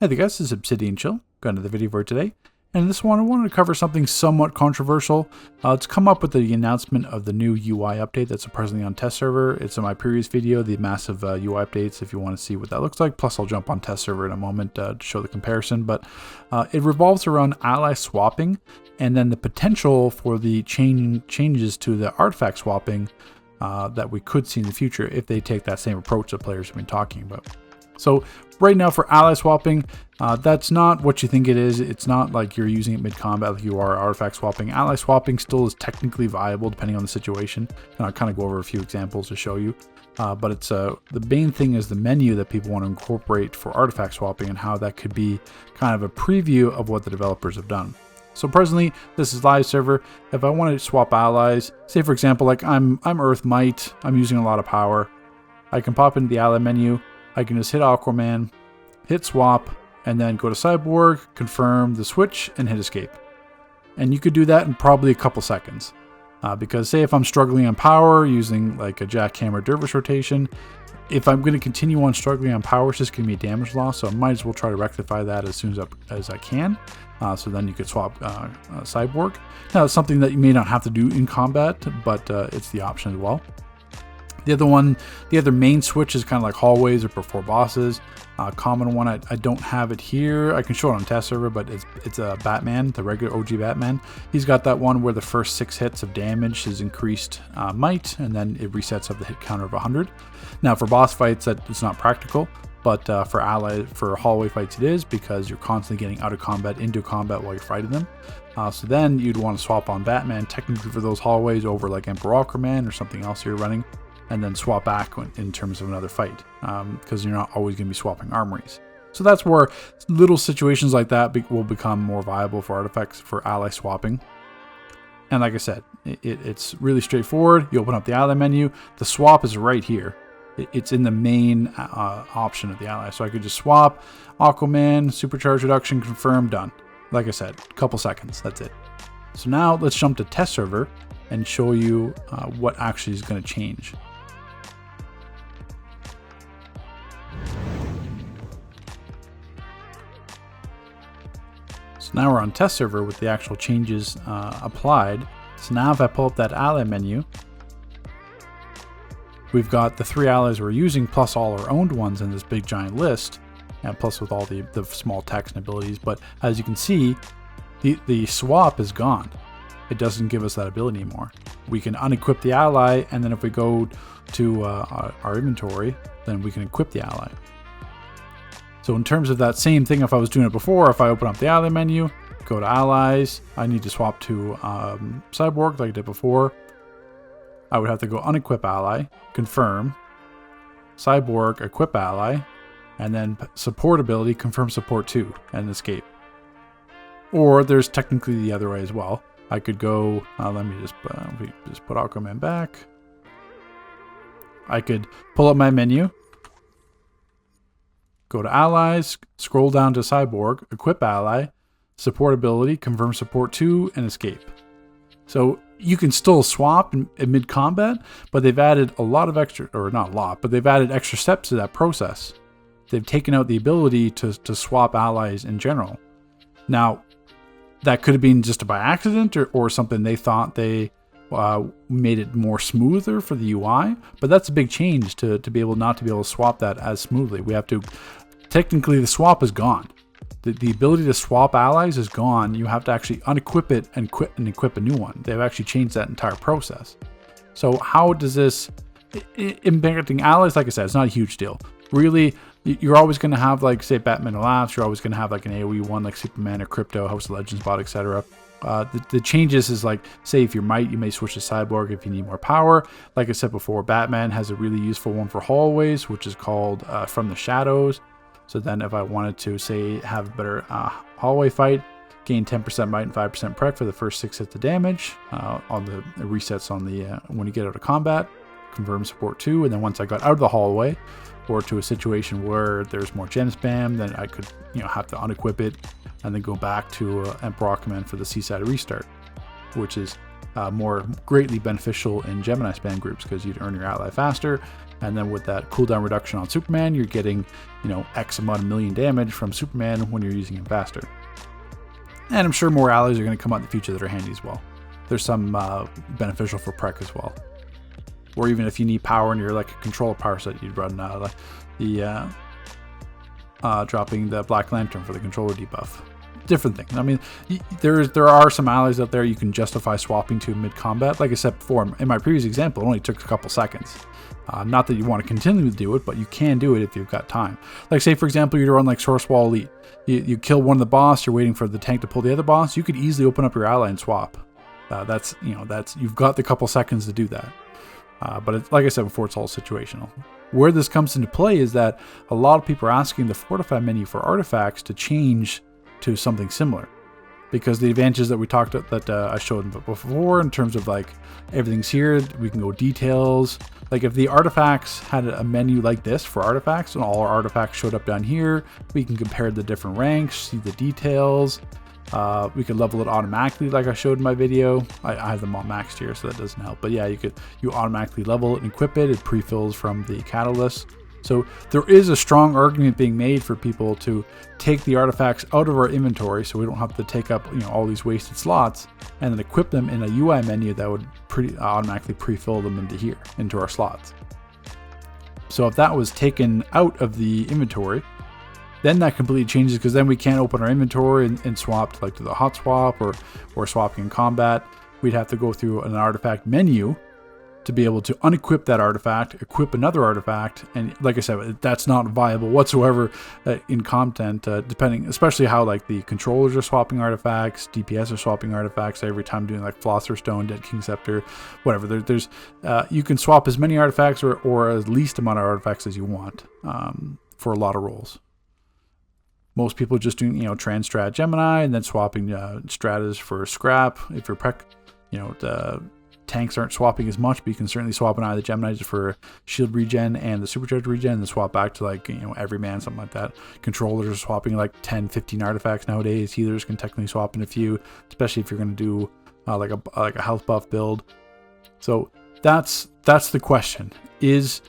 Hey there guys, this is Obsidian Chill. Got another video for today. And in this one, I wanted to cover something somewhat controversial. It's come up with the announcement of the new UI update that's presently on test server. It's in my previous video, the massive UI updates, if you want to see what that looks like. Plus, I'll jump on test server in a moment to show the comparison. But it revolves around ally swapping and then the potential for the changes to the artifact swapping that we could see in the future if they take that same approach that players have been talking about. So right now for ally swapping, that's not what you think it is. It's not like you're using it mid-combat like you are artifact swapping. Ally swapping still is technically viable depending on the situation. And I'll kind of go over a few examples to show you. But it's the main thing is the menu that people want to incorporate for artifact swapping and how that could be kind of a preview of what the developers have done. So presently, this is live server. If I want to swap allies, say for example, like I'm Earth Might, I'm using a lot of power. I can pop into the ally menu. I can just hit Aquaman, hit swap, and then go to Cyborg, confirm the switch, and hit escape. And you could do that in probably a couple seconds. Because say if I'm struggling on power using like a jackhammer dervish rotation, if I'm going to continue on struggling on power, it's just going to be a damage loss. So I might as well try to rectify that as soon as I can. So then you could swap Cyborg. Now it's something that you may not have to do in combat, but it's the option as well. The other main switch is kind of like hallways or before bosses. Common one, I don't have it here. I can show it on test server, but it's a Batman, the regular OG Batman. He's got that one where the first 6 hits of damage is increased might, and then it resets up the hit counter of 100. Now for boss fights, it's not practical, but for hallway fights it is, because you're constantly getting out of combat into combat while you're fighting them. So then you'd want to swap on Batman technically for those hallways over like Emperor Aquaman or something else you're running, and then swap back in terms of another fight, because you're not always going to be swapping armories. So that's where little situations like that will become more viable for artifacts for ally swapping. And like I said, it's really straightforward. You open up the ally menu. The swap is right here. It's in the main option of the ally. So I could just swap Aquaman, supercharge reduction, confirm, done. Like I said, a couple seconds, that's it. So now let's jump to test server and show you what actually is going to change. So now we're on test server with the actual changes applied. So now if I pull up that ally menu, we've got the 3 allies we're using plus all our owned ones in this big giant list, and plus with all the small text and abilities. But as you can see, the swap is gone. It doesn't give us that ability anymore. We can unequip the ally, and then if we go to our inventory, then we can equip the ally. So in terms of that same thing, if I was doing it before, if I open up the ally menu, go to allies, I need to swap to Cyborg like I did before. I would have to go unequip ally, confirm, Cyborg, equip ally, and then support ability, confirm support 2, and escape. Or there's technically the other way as well. I could go, let me just put Aquaman back. I could pull up my menu, go to allies, scroll down to Cyborg, equip ally, support ability, confirm support 2, and escape. So you can still swap in mid-combat, but they've added a lot of extra, or not a lot, but they've added extra steps to that process. They've taken out the ability to swap allies in general. Now, that could have been just by accident or something they thought they made it more smoother for the UI, but that's a big change to be able not to be able to swap that as smoothly. We have to, technically the swap is gone. The ability to swap allies is gone. You have to actually unequip it and equip a new one. They've actually changed that entire process. So how does this impacting allies? Like I said, it's not a huge deal. Really, you're always going to have, like, say, Batman Laughs. You're always going to have, like, an AoE one, like Superman or Crypto, House of Legends bot, etc. The changes is, like, say, if you're Might, you may switch to Cyborg if you need more power. Like I said before, Batman has a really useful one for hallways, which is called From the Shadows. So then if I wanted to, say, have a better hallway fight, gain 10% might and 5% prec for the first 6 hits of damage on the resets on the when you get out of combat, confirm support 2, and then once I got out of the hallway or to a situation where there's more gem spam, then I could have to unequip it and then go back to Emperor Aquaman for the Seaside restart, which is more greatly beneficial in Gemini span groups because you'd earn your ally faster. And then with that cooldown reduction on Superman, you're getting, X amount of million damage from Superman when you're using him faster. And I'm sure more allies are going to come out in the future that are handy as well. There's some beneficial for Prec as well. Or even if you need power and you're like a controller power set, you'd run dropping the Black Lantern for the controller debuff. Different thing. I mean, there are some allies out there you can justify swapping to mid-combat. Like I said before, in my previous example, it only took a couple seconds. Not that you want to continue to do it, but you can do it if you've got time. Like say, for example, you're on like Source Wall Elite. You kill one of the boss, you're waiting for the tank to pull the other boss, you could easily open up your ally and swap. You've got the couple seconds to do that. But it's, like I said before, it's all situational. Where this comes into play is that a lot of people are asking the Fortify menu for artifacts to change to something similar, because the advantages that we talked that I showed before in terms of like everything's here, we can go details. Like if the artifacts had a menu like this for artifacts and all our artifacts showed up down here, we can compare the different ranks, see the details. We could level it automatically like I showed in my video. I have them all maxed here, so that doesn't help. But yeah, you automatically level it and equip it. It pre-fills from the catalyst. So there is a strong argument being made for people to take the artifacts out of our inventory so we don't have to take up all these wasted slots, and then equip them in a UI menu that would automatically pre-fill them into our slots. So if that was taken out of the inventory, then that completely changes, because then we can't open our inventory and swap to the hot swap or swapping in combat. We'd have to go through an artifact menu to be able to unequip that artifact, equip another artifact, and like I said, that's not viable whatsoever in content, depending, especially how like the controllers are swapping artifacts, DPS are swapping artifacts every time doing like Philosopher's Stone, Dead King Scepter, whatever. There's you can swap as many artifacts or as least amount of artifacts as you want for a lot of roles. Most people are just doing trans strat Gemini and then swapping stratas for scrap. If you're Prec, the tanks aren't swapping as much, but you can certainly swap an eye of the Gemini just for shield regen and the supercharge regen, and then swap back to like everyman, something like that. Controllers are swapping like 10-15 artifacts nowadays. Healers can technically swap in a few, especially if you're going to do like a health buff build. So that's the question: is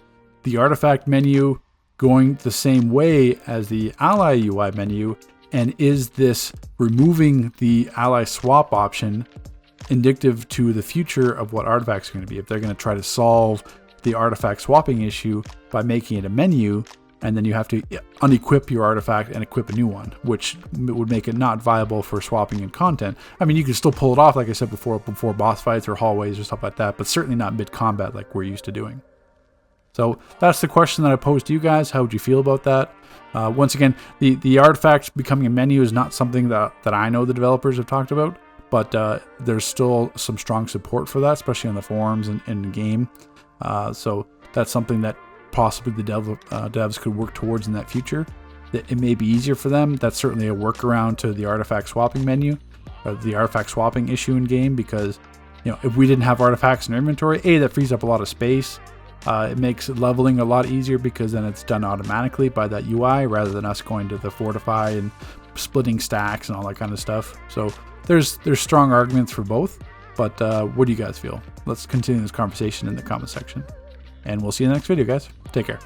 the artifact menu going the same way as the ally UI menu, and is this removing the ally swap option indicative to the future of what artifacts are going to be? If they're going to try to solve the artifact swapping issue by making it a menu, and then you have to unequip your artifact and equip a new one, which would make it not viable for swapping in content. I mean, you can still pull it off, like I said before boss fights or hallways or stuff like that, but certainly not mid-combat like we're used to doing. So that's the question that I posed to you guys. How would you feel about that? Once again, the artifacts becoming a menu is not something that I know the developers have talked about, but there's still some strong support for that, especially on the forums and in the game. So that's something that possibly the devs could work towards in that future. It may be easier for them. That's certainly a workaround to the artifact swapping menu, or the artifact swapping issue in game, because if we didn't have artifacts in our inventory, that frees up a lot of space. It makes leveling a lot easier because then it's done automatically by that UI rather than us going to the Fortify and splitting stacks and all that kind of stuff. So there's strong arguments for both, but what do you guys feel? Let's continue this conversation in the comment section, and we'll see you in the next video, guys. Take care.